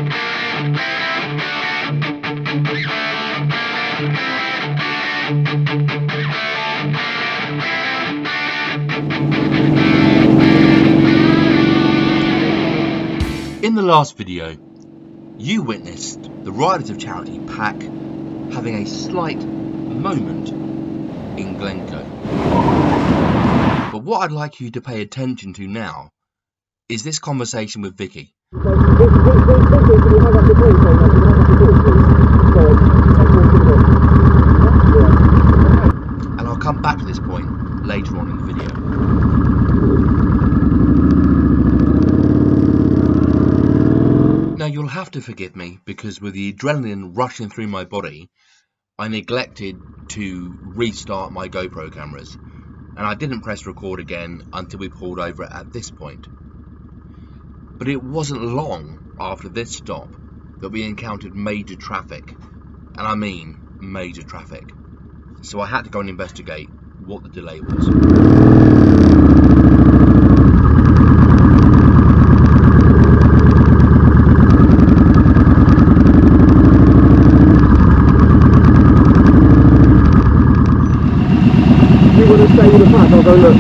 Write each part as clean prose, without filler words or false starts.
In the last video, you witnessed the riders of Charity pack having a slight moment in Glencoe. But what I'd like you to pay attention to now is this conversation with Vicky. And I'll come back to this point later on in the video. Now you'll have to forgive me because with the adrenaline rushing through my body, I neglected to restart my GoPro cameras, and I didn't press record again until we pulled over at this point. But it wasn't long after this stop that we encountered major traffic, and I mean major traffic. So I had to go and investigate what the delay was. Stay in the pack, I'll go look.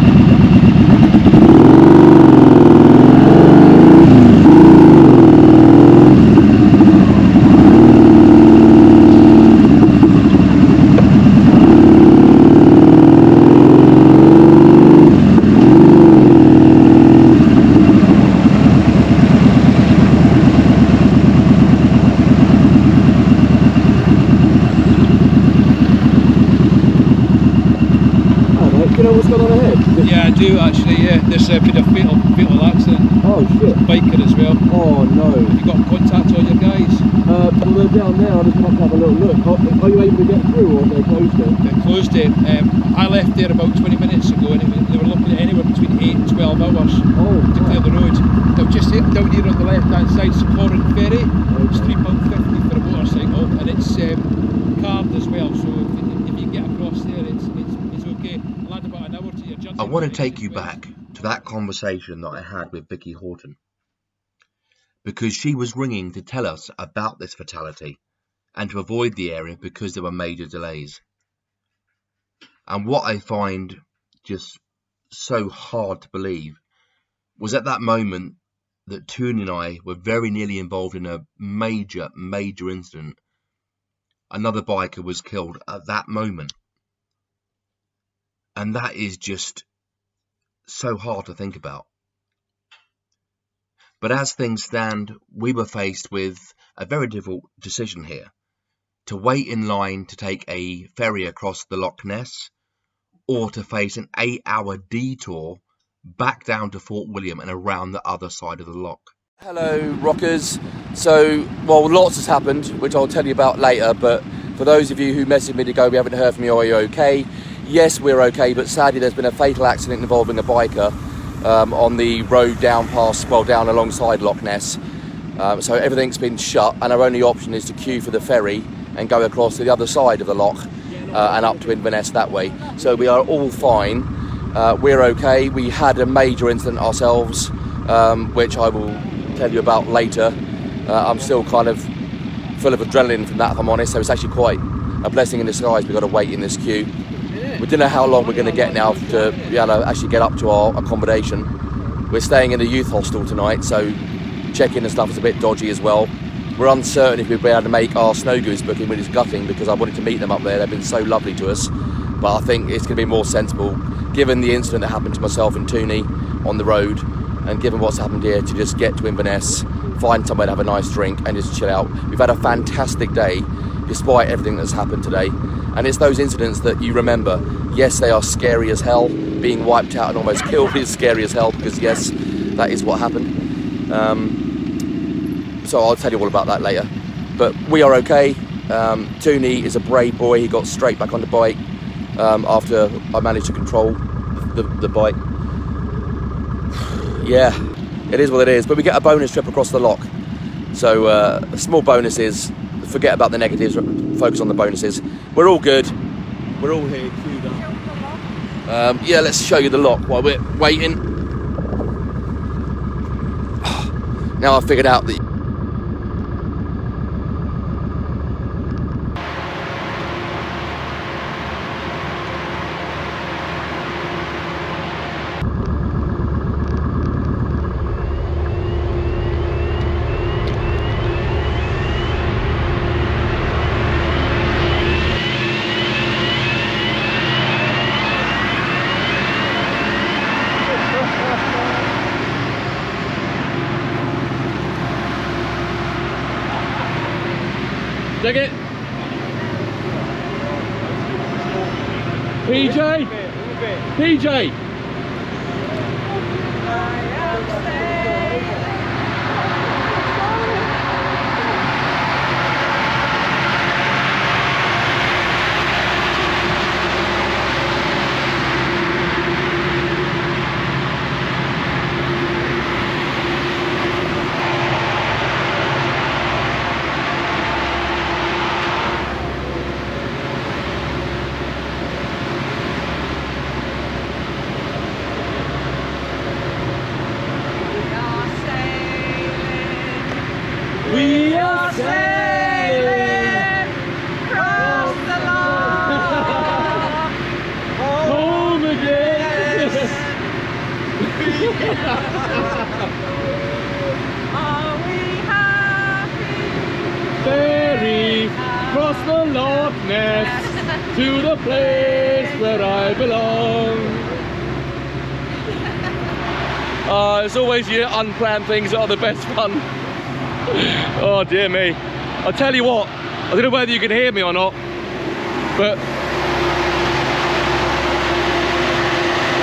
Yeah, I do actually, yeah. There's been a fatal accident. Oh shit. Biker as well. Oh no. Have you got contact on your guys? Well, they're down there, I just want to have a little look. Are you able to get through or they closed it? They closed it. I left there about 20 minutes ago and they were looking at anywhere between 8 and 12 hours to clear the road. They were just down here on the left hand side, supporting Ferry. It's £3.50 for a motorcycle and it's carved as well, so if you get across there it's okay. I'll add about an hour to your journey. I want to take you back to that conversation that I had with Vicky Horton, because she was ringing to tell us about this fatality and to avoid the area because there were major delays. And what I find just so hard to believe was at that moment that Tooney and I were very nearly involved in a major incident. Another biker was killed at that moment. And that is just so hard to think about. But as things stand, we were faced with a very difficult decision here. To wait in line to take a ferry across the Loch Ness, or to face an 8-hour detour back down to Fort William and around the other side of the loch. Hello rockers. So, well, lots has happened, which I'll tell you about later, but for those of you who messaged me to go, we haven't heard from you, are you okay? Yes, we're okay, but sadly there's been a fatal accident involving a biker on the road down alongside Loch Ness. So everything's been shut and our only option is to queue for the ferry and go across to the other side of the loch and up to Inverness that way. So we are all fine, we're okay. We had a major incident ourselves, which I will tell you about later. I'm still kind of full of adrenaline from that, if I'm honest, so it's actually quite a blessing in disguise. We've got to wait in this queue. We don't know how long we're going to get now to be able to actually get up to our accommodation. We're staying in the youth hostel tonight, so check-in and stuff is a bit dodgy as well. We're uncertain if we'll be able to make our Snow Goose booking, which is gutting because I wanted to meet them up there. They've been so lovely to us, but I think it's going to be more sensible, given the incident that happened to myself and Tooney on the road, and given what's happened here, to just get to Inverness, find somewhere to have a nice drink and just chill out. We've had a fantastic day despite everything that's happened today, and it's those incidents that you remember. Yes, they are scary as hell. Being wiped out and almost killed is scary as hell because yes, that is what happened. So I'll tell you all about that later, but we are okay. Tooney is a brave boy. He got straight back on the bike after I managed to control the bike. Yeah, it is what it is, but we get a bonus trip across the loch. So a small bonus is, forget about the negatives, focus on the bonuses. We're all good. We're all here queued up. Yeah, let's show you the loch while we're waiting. Now I've figured out that Dig it. PJ. PJ. We are sailing across the Loch, home again. Are we happy? Ferry, cross the Loch Ness to the place where I belong. It's always your unplanned things that are the best fun. Oh dear me. I'll tell you what, I don't know whether you can hear me or not, but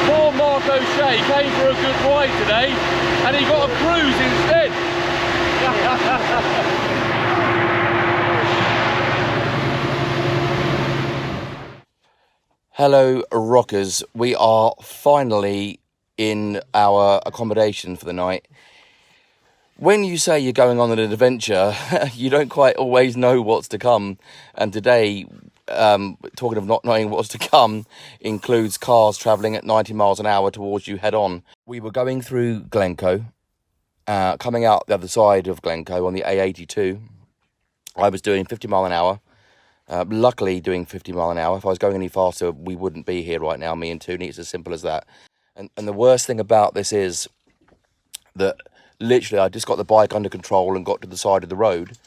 poor Mark O'Shea came for a good ride today and he got a cruise instead. Hello rockers, we are finally in our accommodation for the night. When you say you're going on an adventure, you don't quite always know what's to come. And today, talking of not knowing what's to come, includes cars travelling at 90 miles an hour towards you head on. We were going through Glencoe, coming out the other side of Glencoe on the A82. I was doing 50 mile an hour. Luckily doing 50 mile an hour. If I was going any faster, we wouldn't be here right now, me and Toonie. It's as simple as that. And the worst thing about this is that literally, I just got the bike under control and got to the side of the road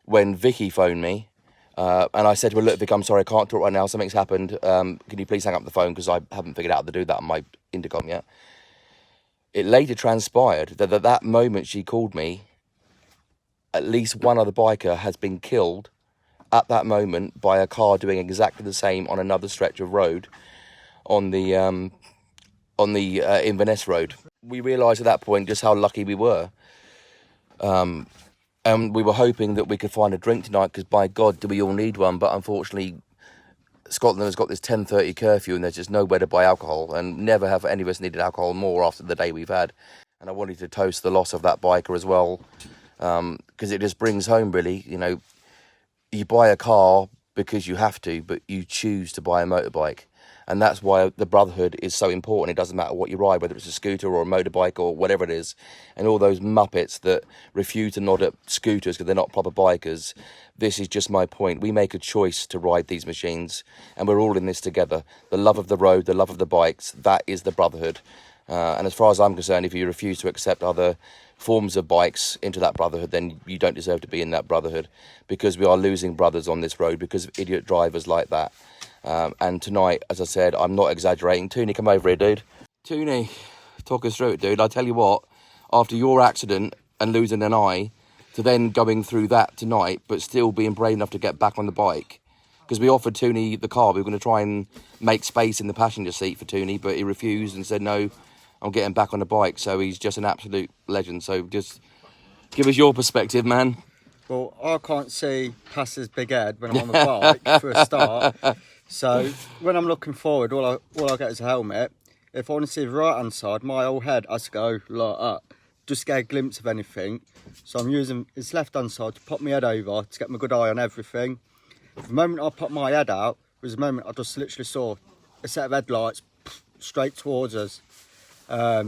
when Vicky phoned me. And I said to her, look, Vic, I'm sorry, I can't talk right now. Something's happened. Can you please hang up the phone? Because I haven't figured out how to do that on my intercom yet. It later transpired that at that moment she called me, at least one other biker has been killed at that moment by a car doing exactly the same on another stretch of road on the Inverness road. We realised at that point just how lucky we were. And we were hoping that we could find a drink tonight because, by God, do we all need one. But unfortunately, Scotland has got this 10:30 curfew and there's just nowhere to buy alcohol. And never have any of us needed alcohol more after the day we've had. And I wanted to toast the loss of that biker as well. Because it just brings home, really, you know, you buy a car because you have to, but you choose to buy a motorbike. And that's why the brotherhood is so important. It doesn't matter what you ride, whether it's a scooter or a motorbike or whatever it is. And all those muppets that refuse to nod at scooters because they're not proper bikers. This is just my point. We make a choice to ride these machines and we're all in this together. The love of the road, the love of the bikes, that is the brotherhood. And as far as I'm concerned, if you refuse to accept other forms of bikes into that brotherhood, then you don't deserve to be in that brotherhood, because we are losing brothers on this road because of idiot drivers like that. And tonight, as I said, I'm not exaggerating. Toonie, come over here, dude. Toonie, talk us through it, dude. I tell you what, after your accident and losing an eye, to then going through that tonight, but still being brave enough to get back on the bike. Because we offered Toonie the car. We were going to try and make space in the passenger seat for Toonie, but he refused and said, no, I'm getting back on the bike. So he's just an absolute legend. So just give us your perspective, man. Well, I can't see past his big head when I'm on the bike for a start. So when I'm looking forward, all I get is a helmet. If I want to see the right hand side, my whole head has to go like that, just get a glimpse of anything. So I'm using his left hand side to pop my head over to get my good eye on everything. The moment I put my head out was the moment I just literally saw a set of headlights straight towards us. I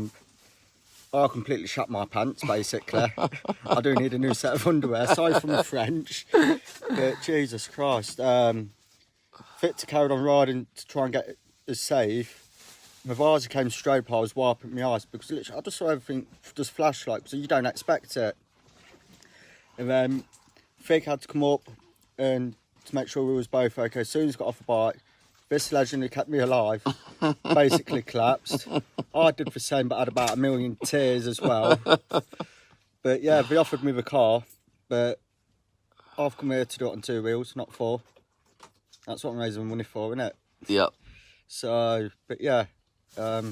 completely shat my pants, basically. I do need a new set of underwear, aside from the French. But Jesus Christ. Fit to carry on riding to try and get as safe. My visor came straight up, I was wiping my eyes because literally I just saw everything just flash like, so you don't expect it. And then Fig had to come up and to make sure we was both okay. As soon as I got off the bike, this legend who kept me alive basically collapsed. I did the same, but had about 1 million tears as well. But yeah, they offered me the car, but I've come here to do it on 2 wheels, not 4. That's what I'm raising money for, isn't it? Yep. So, but yeah, I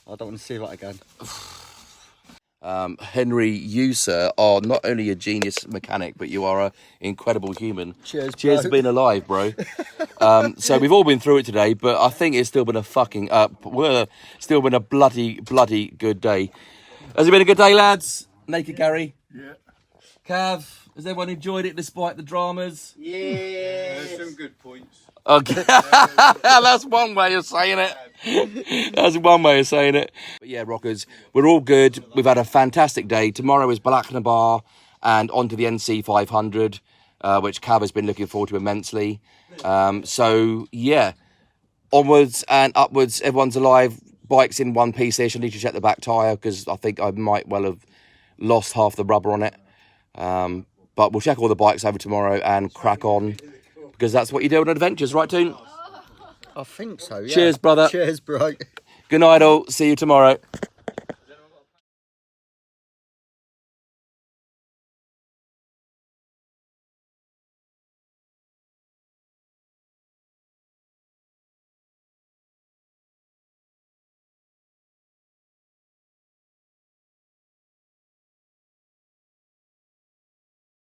don't want to see that again. Henry, you, sir, are not only a genius mechanic, but you are an incredible human. Cheers, Cheers bro. for being alive, bro. So we've all been through it today, but I think it's still been a still been a bloody good day. Has it been a good day, lads? Naked Gary? Yeah. Cav, has everyone enjoyed it despite the dramas? There's some good points. Okay, that's one way of saying it. That's one way of saying it. But yeah, rockers, we're all good. We've had a fantastic day. Tomorrow is Bar and onto the NC 500, which Cav has been looking forward to immensely. So yeah, onwards and upwards. Everyone's alive. Bike's in one piece-ish. I need to check the back tyre because I think I might well have lost half the rubber on it. But we'll check all the bikes over tomorrow and crack on. Because that's what you do on adventures, right, Toon? I think so, yeah. Cheers, brother. Cheers, bro. Good night, all. See you tomorrow.